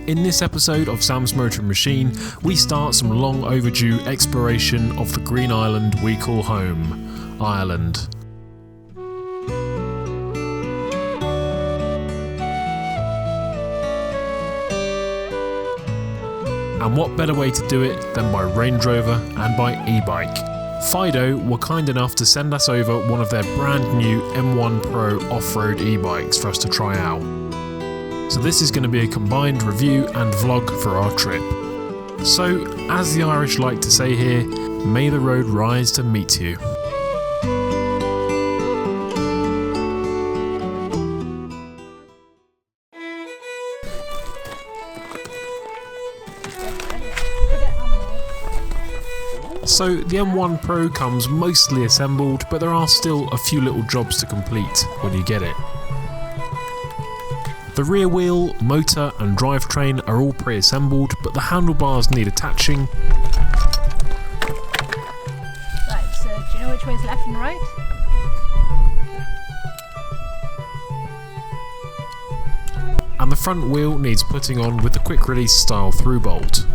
In this episode of Sam's Motoring Machine, we start some long overdue exploration of the green island we call home, Ireland. And what better way to do it than by Range Rover and by eBike. Fiido were kind enough to send us over one of their brand new M1 Pro off-road e-bikes for us to try out. So this is going to be a combined review and vlog for our trip. So, as the Irish like to say here, may the road rise to meet you. So the M1 Pro comes mostly assembled, but there are still a few little jobs to complete when you get it. The rear wheel, motor and drivetrain are all pre-assembled, but the handlebars need attaching. Right, so do you know which way is left and right? And the front wheel needs putting on with the quick release style through bolt.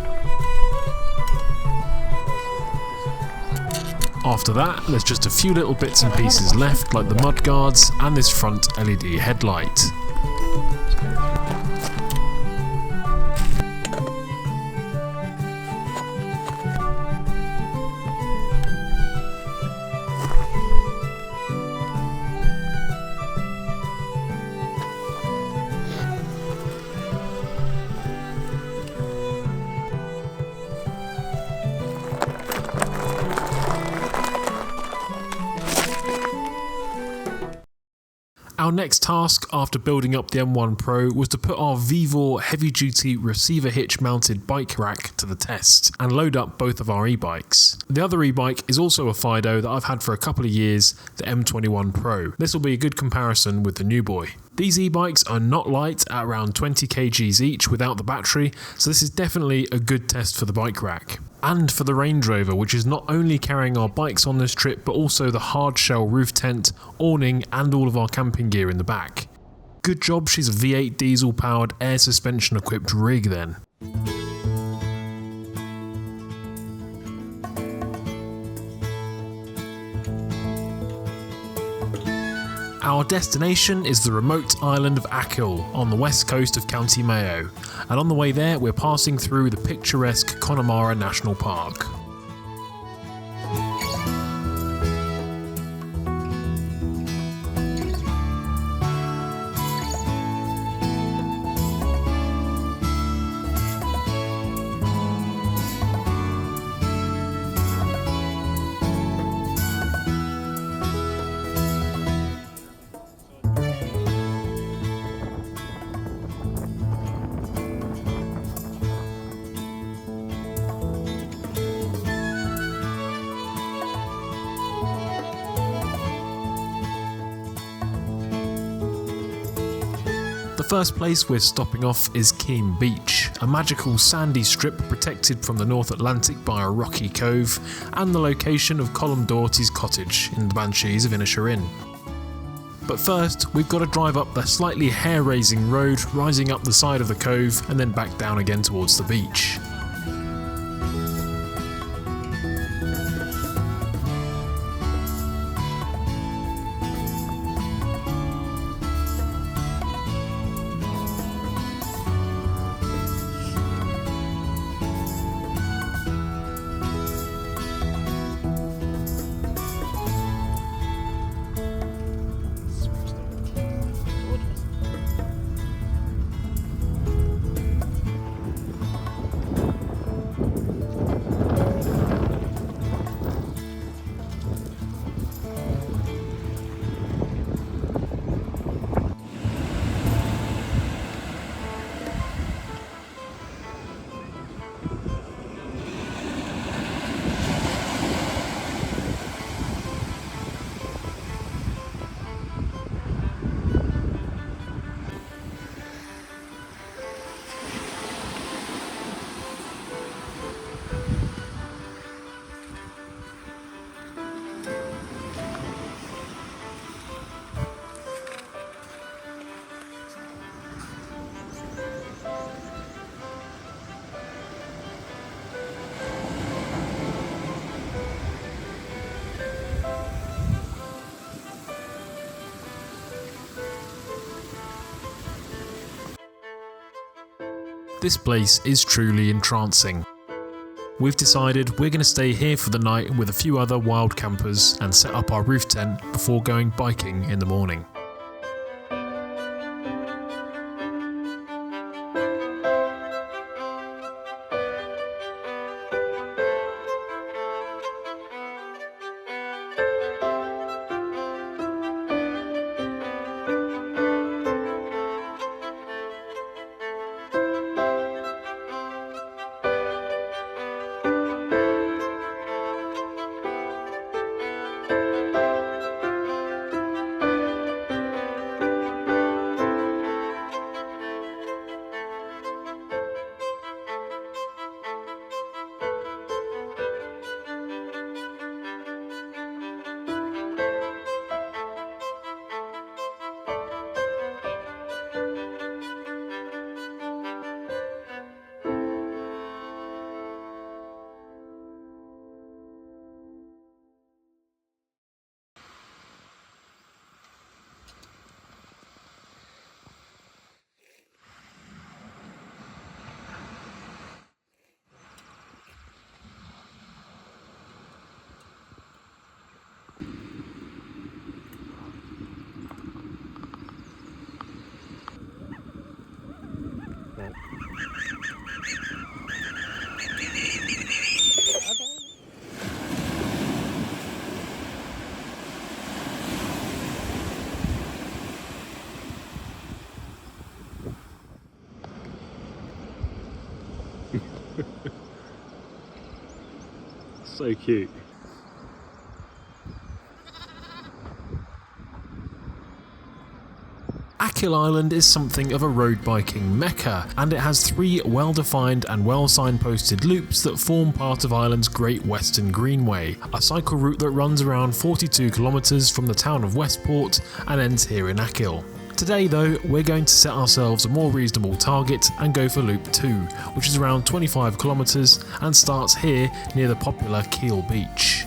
After that, there's just a few little bits and pieces left, like the mud guards and this front LED headlight. Our next task after building up the M1 Pro was to put our Vevor heavy-duty receiver hitch mounted bike rack to the test and load up both of our e-bikes. The other e-bike is also a Fiido that I've had for a couple of years, the M1 Pro. This will be a good comparison with the new boy. These e-bikes are not light at around 20 kgs each without the battery, so this is definitely a good test for the bike rack. And for the Range Rover, which is not only carrying our bikes on this trip, but also the hard shell roof tent, awning and all of our camping gear in the back. Good job she's a V8 diesel powered air suspension equipped rig then. Our destination is the remote island of Achill on the west coast of County Mayo, and on the way there we're passing through the picturesque Connemara National Park. The first place we're stopping off is Keem Beach, a magical sandy strip protected from the North Atlantic by a rocky cove, and the location of Colm Doherty's cottage in the Banshees of Inisherin. But first, we've got to drive up the slightly hair-raising road, rising up the side of the cove and then back down again towards the beach. This place is truly entrancing. We've decided we're going to stay here for the night with a few other wild campers and set up our roof tent before going biking in the morning. So cute. Achill Island is something of a road biking mecca, and it has 3 well-defined and well-signposted loops that form part of Ireland's Great Western Greenway, a cycle route that runs around 42 kilometres from the town of Westport and ends here in Achill. Today though, we're going to set ourselves a more reasonable target and go for Loop 2, which is around 25 kilometres and starts here near the popular Keel Beach.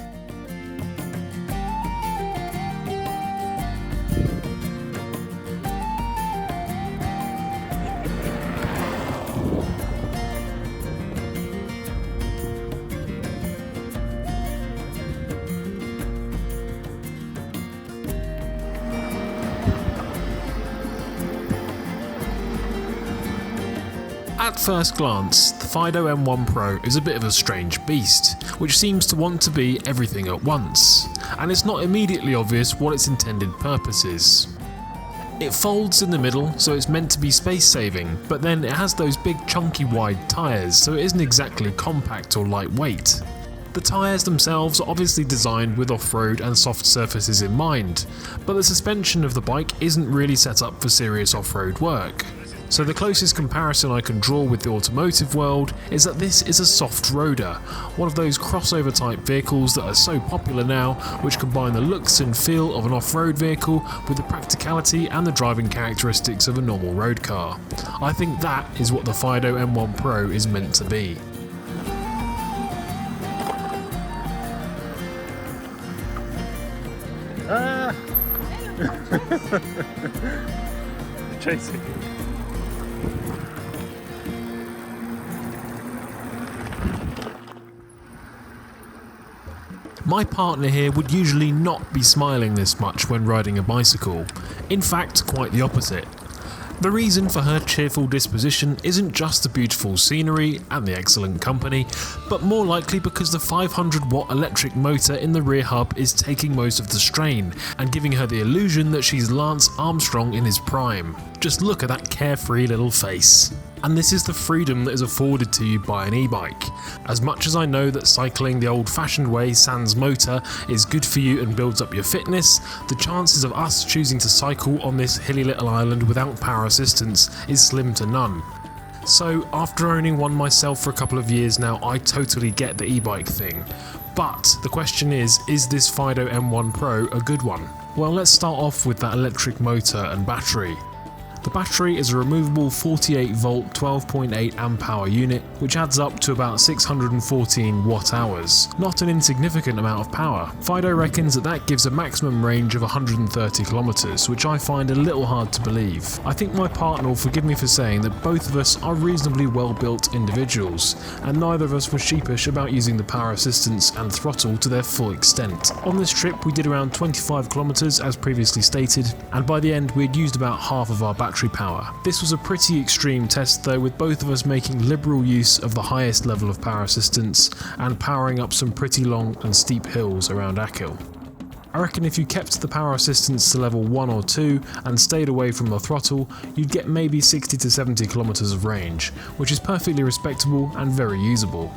At first glance, the Fiido M1 Pro is a bit of a strange beast, which seems to want to be everything at once, and it's not immediately obvious what its intended purpose is. It folds in the middle, so it's meant to be space saving, but then it has those big chunky wide tyres, so it isn't exactly compact or lightweight. The tyres themselves are obviously designed with off-road and soft surfaces in mind, but the suspension of the bike isn't really set up for serious off-road work. So the closest comparison I can draw with the automotive world is that this is a soft roader, one of those crossover type vehicles that are so popular now, which combine the looks and feel of an off-road vehicle with the practicality and the driving characteristics of a normal road car. I think that is what the Fiido M1 Pro is meant to be. Chasing. My partner here would usually not be smiling this much when riding a bicycle. In fact, quite the opposite. The reason for her cheerful disposition isn't just the beautiful scenery and the excellent company, but more likely because the 500-watt electric motor in the rear hub is taking most of the strain and giving her the illusion that she's Lance Armstrong in his prime. Just look at that carefree little face. And this is the freedom that is afforded to you by an e-bike. As much as I know that cycling the old-fashioned way sans motor is good for you and builds up your fitness, the chances of us choosing to cycle on this hilly little island without power assistance is slim to none. So after owning one myself for a couple of years now, I totally get the e-bike thing. But the question is this Fiido M1 Pro a good one? Well, let's start off with that electric motor and battery. The battery is a removable 48 volt 12.8 amp hour unit, which adds up to about 614 watt hours. Not an insignificant amount of power. Fiido reckons that gives a maximum range of 130 kilometers, which I find a little hard to believe. I think my partner will forgive me for saying that both of us are reasonably well built individuals, and neither of us were sheepish about using the power assistance and throttle to their full extent. On this trip we did around 25 kilometers as previously stated, and by the end we had used about half of our battery power. This was a pretty extreme test though, with both of us making liberal use of the highest level of power assistance and powering up some pretty long and steep hills around Achill. I reckon if you kept the power assistance to level 1 or 2 and stayed away from the throttle, you'd get maybe 60 to 70 kilometers of range, which is perfectly respectable and very usable.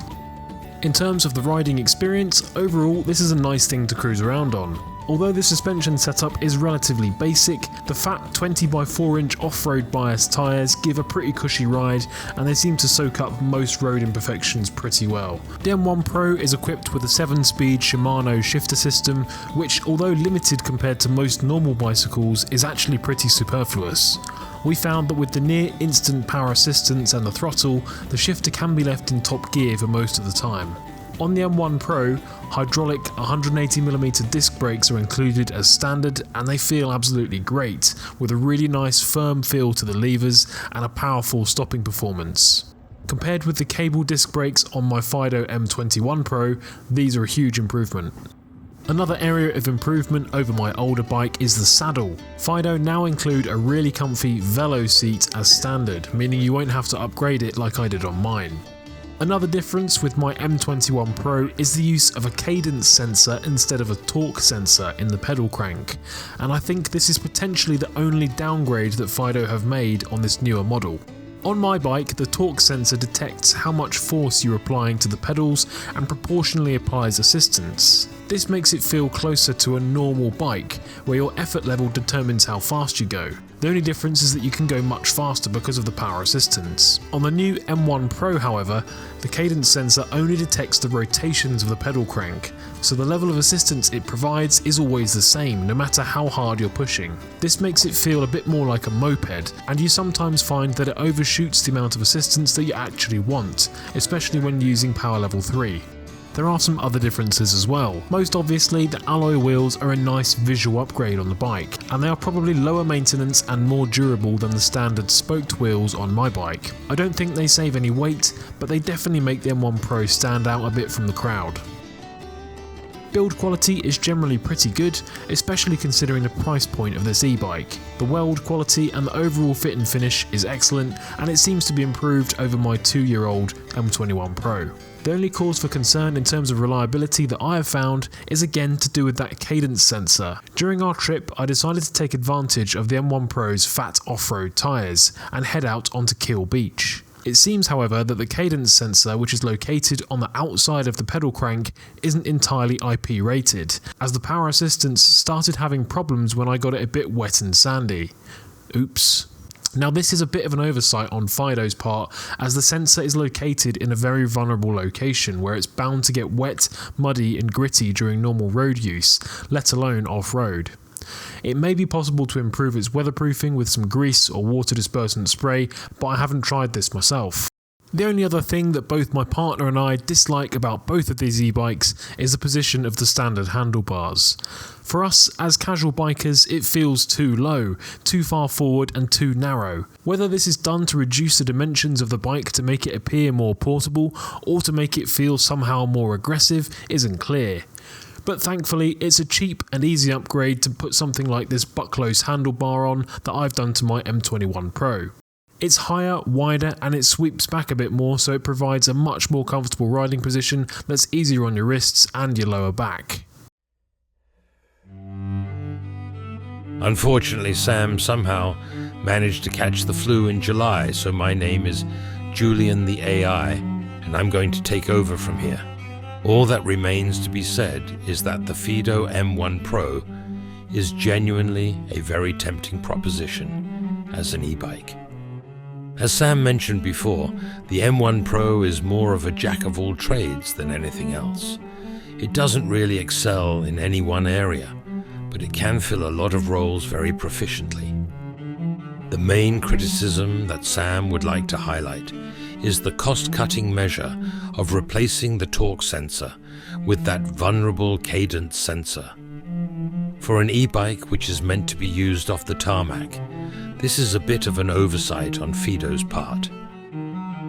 In terms of the riding experience, overall this is a nice thing to cruise around on. Although the suspension setup is relatively basic, the fat 20x4 inch off-road bias tyres give a pretty cushy ride, and they seem to soak up most road imperfections pretty well. The M1 Pro is equipped with a 7-speed Shimano shifter system, which, although limited compared to most normal bicycles, is actually pretty superfluous. We found that with the near instant power assistance and the throttle, the shifter can be left in top gear for most of the time. On the M1 Pro, hydraulic 180mm disc brakes are included as standard, and they feel absolutely great, with a really nice firm feel to the levers and a powerful stopping performance. Compared with the cable disc brakes on my Fiido M1 Pro, these are a huge improvement. Another area of improvement over my older bike is the saddle. Fiido now include a really comfy Velo seat as standard, meaning you won't have to upgrade it like I did on mine. Another difference with my M1 Pro is the use of a cadence sensor instead of a torque sensor in the pedal crank, and I think this is potentially the only downgrade that Fiido have made on this newer model. On my bike, the torque sensor detects how much force you're applying to the pedals and proportionally applies assistance. This makes it feel closer to a normal bike, where your effort level determines how fast you go. The only difference is that you can go much faster because of the power assistance. On the new M1 Pro, however, the cadence sensor only detects the rotations of the pedal crank, so the level of assistance it provides is always the same, no matter how hard you're pushing. This makes it feel a bit more like a moped, and you sometimes find that it overshoots the amount of assistance that you actually want, especially when using power level 3. There are some other differences as well. Most obviously, the alloy wheels are a nice visual upgrade on the bike, and they are probably lower maintenance and more durable than the standard spoked wheels on my bike. I don't think they save any weight, but they definitely make the M1 Pro stand out a bit from the crowd. Build quality is generally pretty good, especially considering the price point of this e-bike. The weld quality and the overall fit and finish is excellent, and it seems to be improved over my 2-year-old M1 Pro. The only cause for concern in terms of reliability that I have found is again to do with that cadence sensor. During our trip, I decided to take advantage of the M1 Pro's fat off-road tyres and head out onto Keel Beach. It seems, however, that the cadence sensor, which is located on the outside of the pedal crank, isn't entirely IP rated, as the power assistance started having problems when I got it a bit wet and sandy. Oops. Now this is a bit of an oversight on Fiido's part, as the sensor is located in a very vulnerable location where it's bound to get wet, muddy and gritty during normal road use, let alone off-road. It may be possible to improve its weatherproofing with some grease or water dispersant spray, but I haven't tried this myself. The only other thing that both my partner and I dislike about both of these e-bikes is the position of the standard handlebars. For us, as casual bikers, it feels too low, too far forward and too narrow. Whether this is done to reduce the dimensions of the bike to make it appear more portable, or to make it feel somehow more aggressive, isn't clear. But thankfully, it's a cheap and easy upgrade to put something like this butt-close handlebar on that I've done to my M1 Pro. It's higher, wider, and it sweeps back a bit more, so it provides a much more comfortable riding position that's easier on your wrists and your lower back. Unfortunately, Sam somehow managed to catch the flu in July, so my name is Julian the AI, and I'm going to take over from here. All that remains to be said is that the Fiido M1 Pro is genuinely a very tempting proposition as an e-bike. As Sam mentioned before, the M1 Pro is more of a jack-of-all-trades than anything else. It doesn't really excel in any one area, but it can fill a lot of roles very proficiently. The main criticism that Sam would like to highlight is the cost-cutting measure of replacing the torque sensor with that vulnerable Cadence sensor. For an e-bike which is meant to be used off the tarmac, this is a bit of an oversight on Fiido's part.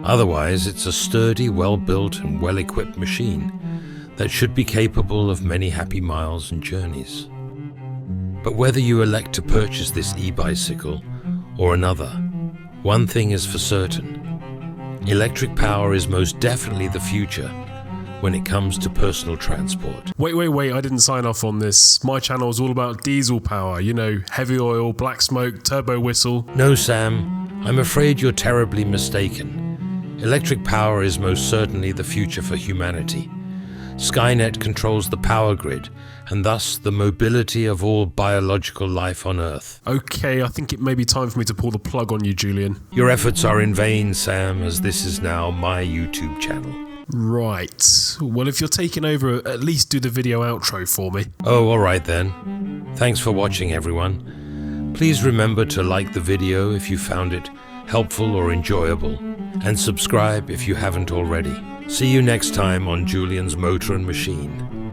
Otherwise, it's a sturdy, well-built and well-equipped machine that should be capable of many happy miles and journeys. But whether you elect to purchase this e-bicycle or another, one thing is for certain. Electric power is most definitely the future when it comes to personal transport. Wait, I didn't sign off on this. My channel is all about diesel power, you know, heavy oil, black smoke, turbo whistle. No, Sam, I'm afraid you're terribly mistaken. Electric power is most certainly the future for humanity. Skynet controls the power grid, and thus the mobility of all biological life on Earth. Okay, I think it may be time for me to pull the plug on you, Julian. Your efforts are in vain, Sam, as this is now my YouTube channel. Right. Well, if you're taking over, at least do the video outro for me. Oh, alright then. Thanks for watching, everyone. Please remember to like the video if you found it helpful or enjoyable, and subscribe if you haven't already. See you next time on Julian's Motor and Machine.